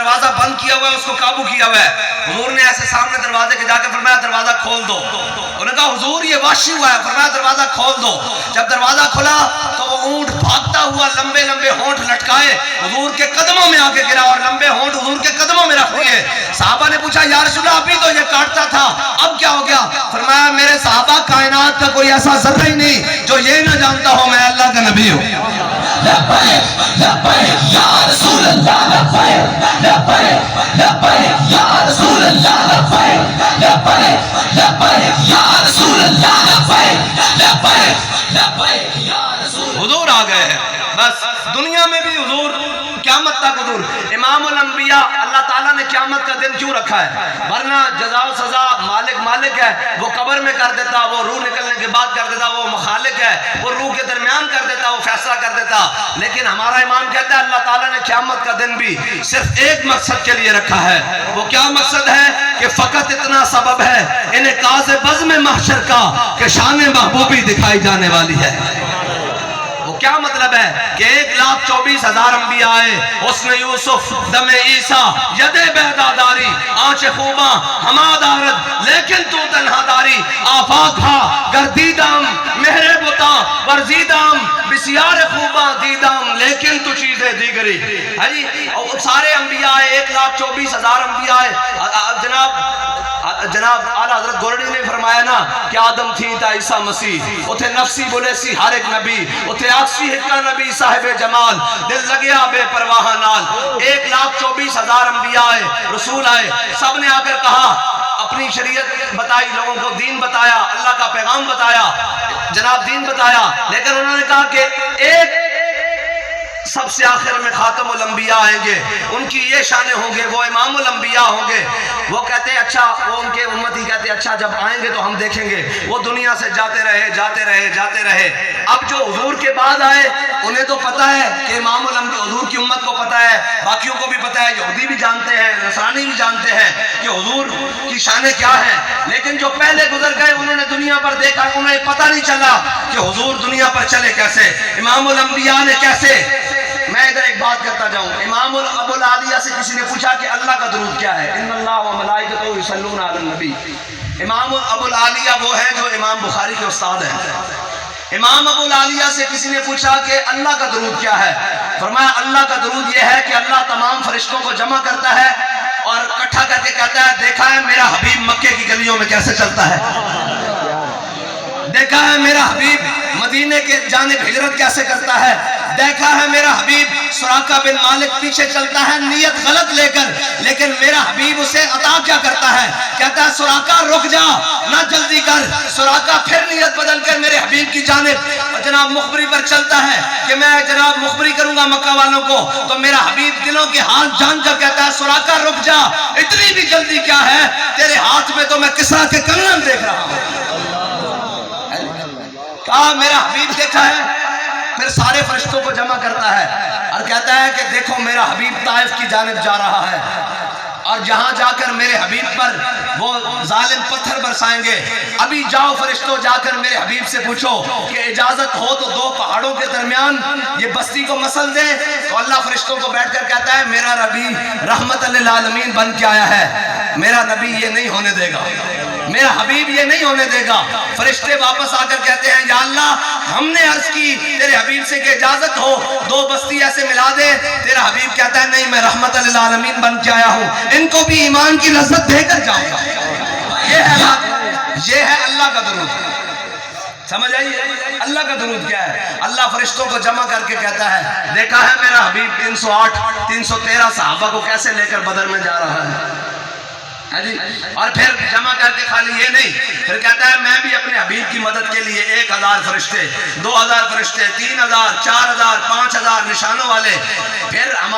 दरवाजा बंद किया हुआ है, उसको काबू किया हुआ है। हुजूर ने ऐसे सामने दरवाजे के जाकर फरमाया दरवाजा खोल दो। उन्होंने कहा हुजूर ये वाशी हुआ है। फरमाया दरवाजा खोल दो। जब दरवाजा खुला तो वो ऊंट भागता हुआ लंबे लंबे होंठ लटकाए हुजूर के कदमों में आके गिरा और लंबे होंठ हुजूर के कदमों में रख दिए। साहबा ने पूछा या रसूल अल्लाह, अभी तो ये काटता था, अब क्या हो गया? फरमाया मेरे साहबा, कायनात का कोई ऐसा जर्रा ही नहीं जो ये ना जानता हो मैं अल्लाह का नबी हूँ। हुजूर आ गए हैं। बस दुनिया में भी हुजूर, क़यामत तक हुजूर। इमामुल अंबिया अल्लाह ताला ने क़यामत का दिन क्यों रखा है? वरना जज़ा व सज़ा मालिक है, वो कब्र में कर देता, वो रूह निकलने के बाद कर देता, वो मुखालिक है, वो रूह के दरमियान कर देता, वो फैसला कर देता। लेकिन हमारा इमाम कहता है अल्लाह ताला ने क़यामत का दिन भी सिर्फ एक मकसद के लिए रखा है। वो क्या मकसद है? कि फकत इतना सबब है इन्हें काज़े बज़्म महशर का कि शान महबूबी दिखाई जाने वाली है। क्या मतलब है कि 1,24,000 अंबिया आए, हुस्न यूसुफ, दमे ईसा, यदे बेदादारी, आंचे खूबा, हमादारत, लेकिन तू तन्हादारी, आफाक हा, गर्दीदाम, मेहरे बुता, वर्जीदाम, बिसियार खूबा दीदाम, लेकिन तू चीजें दीगरी। हाजी सारे अंबिया आए, 1,24,000 अंबिया आए। जनाब आला हजरत गोरडी ने फरमाया ना कि आदम थी ता ईसा मसीह, उथे नफसी बोले सी हर एक नबी, उथे आक्सी हिक्का नबी साहिब जमाल, दिल लगिया बेपरवाह नाल। 1,24,000 अंबिया आए, रसूल आए, सब ने आकर कहा, अपनी शरीयत बताई, लोगों को दीन बताया, अल्लाह का पैगाम बताया, जनाब दीन बताया। लेकिन उन्होंने कहा कि एक सबसे आखिर में खातमुल अंबिया आएंगे, उनकी ये शान होंगे, वो इमामुल अंबिया होंगे। वो कहते हैं अच्छा, वो उनके उम्मती कहते हैं अच्छा जब आएंगे तो हम देखेंगे। वो दुनिया से जाते रहे। अब जो हुजूर के बाद आए उन्हें तो पता है कि इमामुल अंबिया, हुजूर की उम्मत को पता है, बाकियों को भी पता है, यहूदी भी जानते हैं, नसरानी भी जानते हैं कि हुजूर की शान क्या है। लेकिन जो पहले गुजर गए उन्होंने दुनिया पर देखा, उन्हें पता नहीं चला कि हुजूर दुनिया पर चले कैसे, इमामुल अंबिया ने कैसे। मैं इधर एक बात करता जाऊं, इमाम अबुल आलिया से किसी ने पूछा कि अल्लाह का दुरूद क्या है? इन्नल्लाह व मलाइकतहु युसल्लूना अलन नबी। इमाम अबुल आलिया वो है जो इमाम बुखारी के उस्ताद हैं। इमाम अबुल आलिया से किसी ने पूछा कि अल्लाह का दुरूद क्या है? फरमाया अल्लाह का दुरूद ये है कि अल्लाह तमाम फरिश्तों को जमा करता है और इकट्ठा करके कहता है देखा है मेरा हबीब मक्के की गलियों में कैसे चलता है, देखा है मेरा हबीब मदीने के जानिब हिजरत कैसे करता है, देखा है मेरा हबीब सुराका बिन मालिक पीछे चलता है नियत गलत लेकर, लेकिन मेरा हबीब उसे अता क्या करता है, कहता है सुराका रुक जा, ना जल्दी कर। सुराका फिर नियत बदल कर मेरे हबीब की जानिब जनाब मुखबरी पर चलता है कि मैं जनाब मुखबरी करूंगा मक्का वालों को। तो मेरा हबीब दिलों के हाथ जान कर कहता है सुराका रुक जा, इतनी भी जल्दी क्या है, तेरे हाथ में तो मैं किस्रा के कंगन देख रहा हूं। कहा मेरा हबीब देखा है, फिर सारे फरिश्तों को जमा करता है और कहता है कि देखो मेरा हबीब ताइफ की जानिब जा रहा है और जहां जाकर मेरे हबीब पर वो जालिम पत्थर बरसाएंगे। अभी जाओ फरिश्तों, जाकर मेरे हबीब से पूछो कि इजाजत हो तो दो पहाड़ों के दरमियान ये बस्ती को मसल दे। तो अल्लाह फरिश्तों को बैठकर कहता है मेरा नबी रहमत लिल आलमीन बन के आया है, मेरा नबी ये नहीं होने देगा, मेरा हबीब ये नहीं होने देगा। फरिश्ते वापस आकर कहते हैं या अल्लाह हमने अर्ज की तेरे हबीब से कि इजाजत हो दो बस्ती ऐसे मिला दे। तेरा हबीब कहता है नहीं, मैं रहमत लिल आलमीन बन के आया हूँ, इनको भी ईमान की लज्जत देकर जाऊंगा। ये है अल्लाह का दुरूद। समझ आइए अल्लाह का दुरूद क्या है? अल्लाह फरिश्तों को जमा करके कहता है देखा है मेरा हबीब 308 313 सहाबा को कैसे लेकर बदर में जा रहा है जी। और फिर जमा करके खाली ये नहीं, फिर कहता है मैं भी अपने हबीब की मदद के लिए 1000 फरिश्ते, 2000 फरिश्ते, 3000, 4000, 5000 निशानों वाले, फिर हमारे